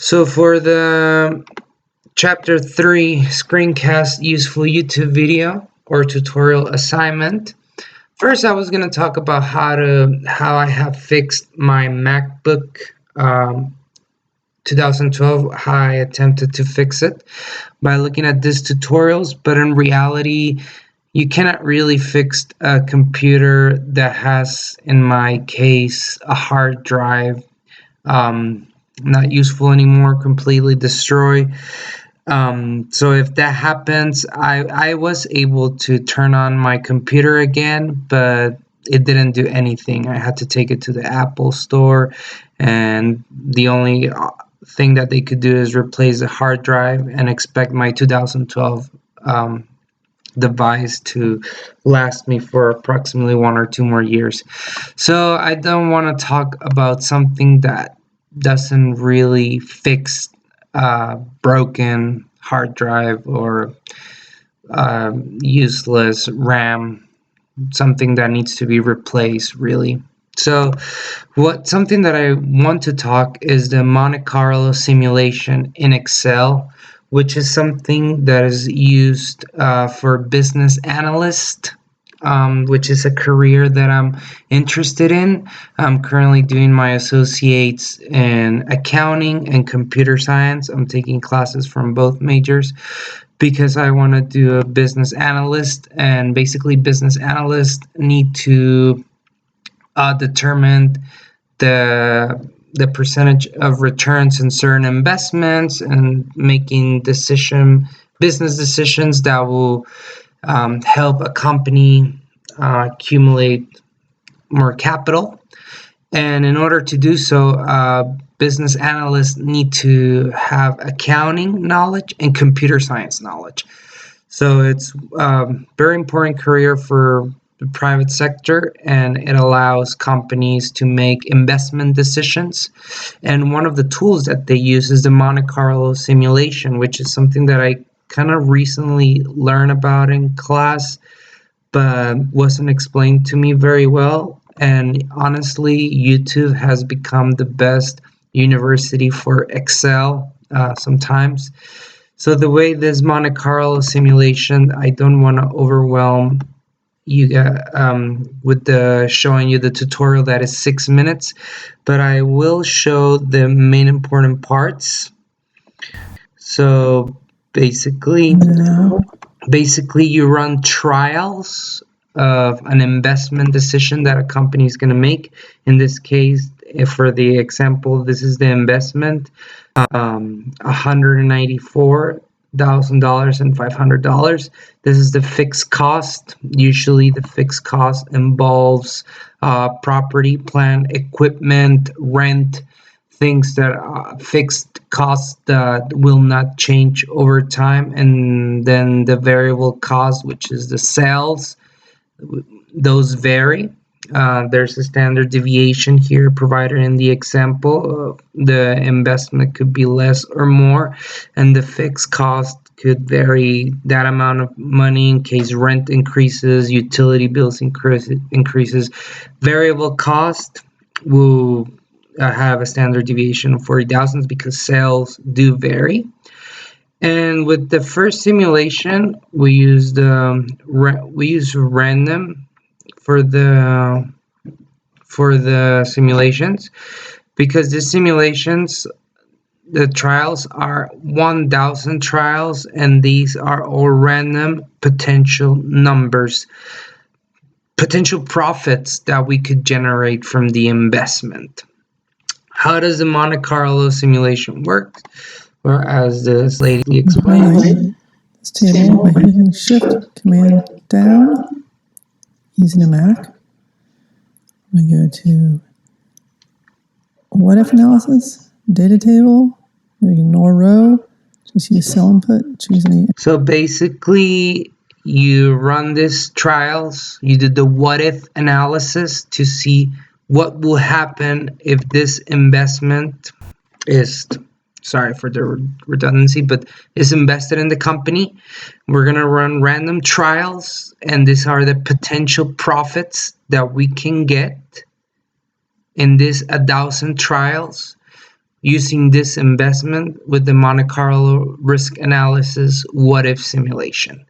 So for the Chapter 3 Screencast useful YouTube video or tutorial assignment, first I was going to talk about how I have fixed my MacBook 2012, how I attempted to fix it by looking at these tutorials, but in reality you cannot really fix a computer that has, in my case, a hard drive not useful anymore, completely destroyed. So if that happens, I was able to turn on my computer again, but it didn't do anything. I had to take it to the Apple store, and the only thing that they could do is replace the hard drive and expect my 2012 device to last me for approximately 1 or 2 more years. So I don't want to talk about something that doesn't really fix broken hard drive or useless RAM, something that needs to be replaced, really. So something that I want to talk is the Monte Carlo simulation in Excel, which is something that is used for business analyst, which is a career that I'm interested in. I'm currently doing my associates in accounting and computer science. I'm taking classes from both majors because I want to do a business analyst, and basically business analysts need to determine the percentage of returns in certain investments and making business decisions that will help a company accumulate more capital. And in order to do so, business analysts need to have accounting knowledge and computer science knowledge. So it's a very important career for the private sector, and it allows companies to make investment decisions. And one of the tools that they use is the Monte Carlo simulation, which is something that I kind of recently learned about in class, but wasn't explained to me very well. And honestly, YouTube has become the best university for Excel sometimes. So the way this Monte Carlo simulation, I don't want to overwhelm you with showing you the tutorial that is 6 minutes, but I will show the main important parts. So basically you run trials of an investment decision that a company is going to make. In this case, for the example, this is the investment, $194,000 and $500. This is the fixed cost. Usually the fixed cost involves property, plant, equipment, rent, things that are fixed costs that will not change over time, and then the variable cost, which is the sales, those vary. There's a standard deviation here provided in the example. The investment could be less or more, and the fixed cost could vary that amount of money in case rent increases, utility bills increases. Variable cost will have a standard deviation of 40,000 because sales do vary. And with the first simulation, we use random for the simulations, because the simulations, the trials are 1,000 trials, and these are all random potential numbers, potential profits that we could generate from the investment. How does the Monte Carlo simulation work? Or as this lady explained, this table by hitting Shift Command down using a Mac. We go to what if analysis, data table. We ignore row. Just use cell input. Choose any. So basically, you run these trials. You did the what if analysis to see what will happen if this investment is, sorry for the redundancy, but is invested in the company. We're going to run random trials, and these are the potential profits that we can get in these 1,000 trials. using this investment with the Monte Carlo risk analysis what-if simulation.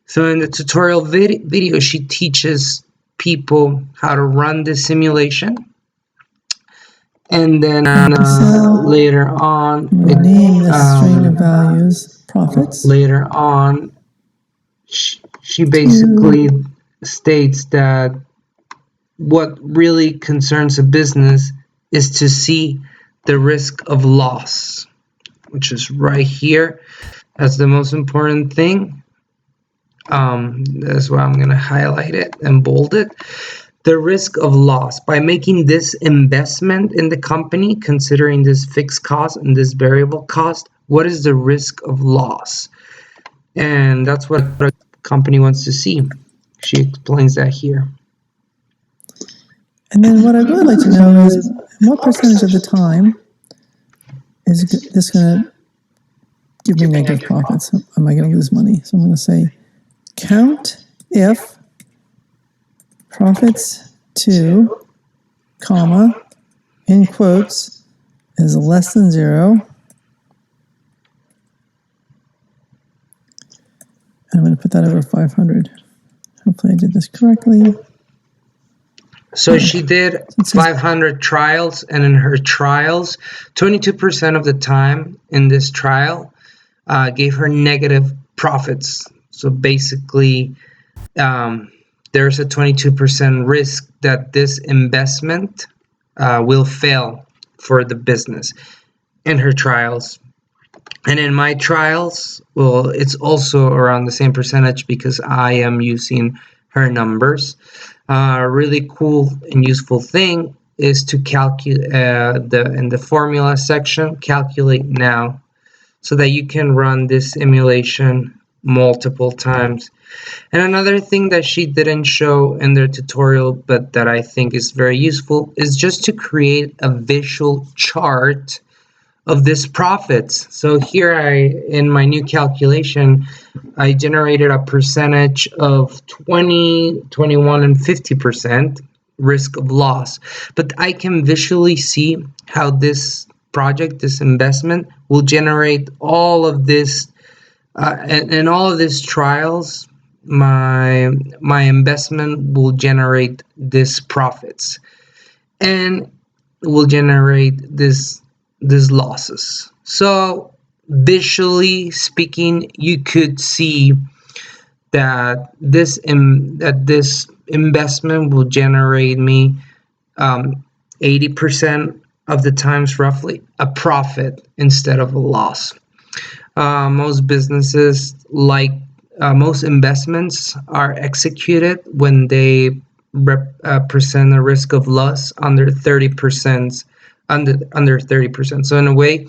So in the tutorial video, she teaches people how to run this simulation. And then later on, we name this string of values profits. Later on, she basically states that what really concerns a business is to see the risk of loss, which is right here. That's the most important thing. That's why I'm going to highlight it and bold it. The risk of loss. By making this investment in the company, considering this fixed cost and this variable cost, what is the risk of loss? And that's what a company wants to see. She explains that here. And then what I'd really like to know is what percentage of the time is this going to give me negative profits? Am I going to lose money? So I'm going to say count if profits to, comma, in quotes, is less than 0. And I'm going to put that over 500. Hopefully I did this correctly. So she did 500 trials, and in her trials, 22% of the time in this trial gave her negative profits. So basically, there's a 22% risk that this investment will fail for the business in her trials. And in my trials, well, it's also around the same percentage because I am using her numbers. A really cool and useful thing is to calculate in the formula section, calculate now, so that you can run this simulation multiple times. And another thing that she didn't show in their tutorial, but that I think is very useful, is just to create a visual chart of this profits. So here in my new calculation, I generated a percentage of 20, 21, and 50% risk of loss. But I can visually see how this project, this investment, will generate all of this, and all of these trials, my investment will generate this profits and will generate this losses. So visually speaking, you could see that this investment will generate me 80% of the times roughly a profit instead of a loss. Most businesses, like most investments, are executed when they present a risk of loss under 30%. Under 30%. So in a way,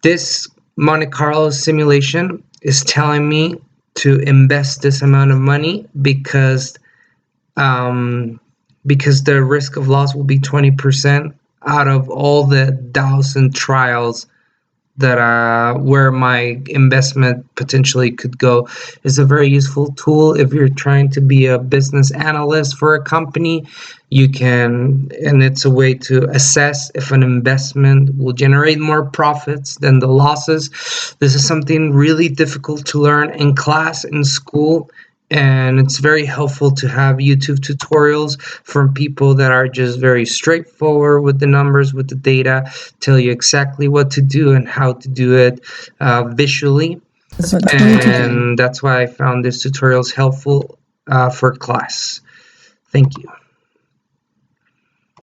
this Monte Carlo simulation is telling me to invest this amount of money because the risk of loss will be 20% out of all the 1,000 trials that where my investment potentially could go. Is a very useful tool if you're trying to be a business analyst for a company. You can, and it's a way to assess if an investment will generate more profits than the losses. This is something really difficult to learn in class, in school, and it's very helpful to have YouTube tutorials from people that are just very straightforward with the numbers, with the data, tell you exactly what to do and how to do it visually. And that's why I found these tutorials helpful for class. Thank you.